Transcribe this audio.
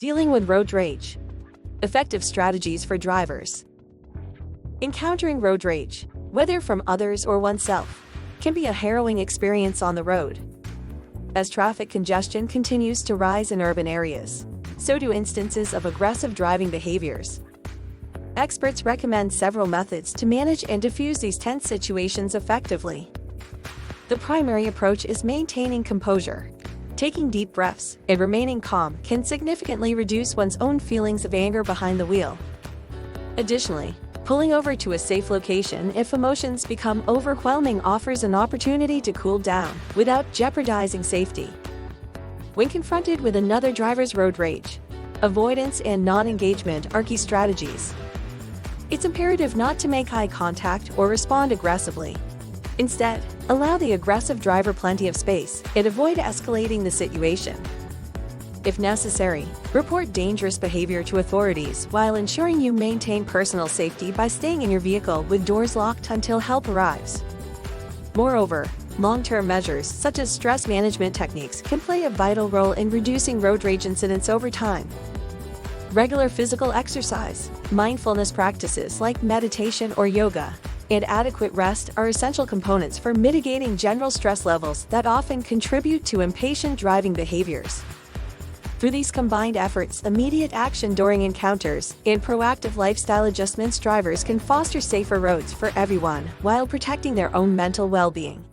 Dealing with road rage. Effective strategies for drivers. Encountering road rage, whether from others or oneself, can be a harrowing experience on the road. As traffic congestion continues to rise in urban areas, so do instances of aggressive driving behaviors. Experts recommend several methods to manage and diffuse these tense situations effectively. The primary approach is maintaining composure. Taking deep breaths and remaining calm can significantly reduce one's own feelings of anger behind the wheel. Additionally, pulling over to a safe location if emotions become overwhelming offers an opportunity to cool down without jeopardizing safety. When confronted with another driver's road rage, avoidance and non-engagement are key strategies. It's imperative not to make eye contact or respond aggressively. Instead, allow the aggressive driver plenty of space and avoid escalating the situation. If necessary, report dangerous behavior to authorities while ensuring you maintain personal safety by staying in your vehicle with doors locked until help arrives. Moreover, long-term measures such as stress management techniques can play a vital role in reducing road rage incidents over time. Regular physical exercise, mindfulness practices like meditation or yoga, and adequate rest are essential components for mitigating general stress levels that often contribute to impatient driving behaviors. Through these combined efforts, immediate action during encounters, and proactive lifestyle adjustments, drivers can foster safer roads for everyone while protecting their own mental well-being.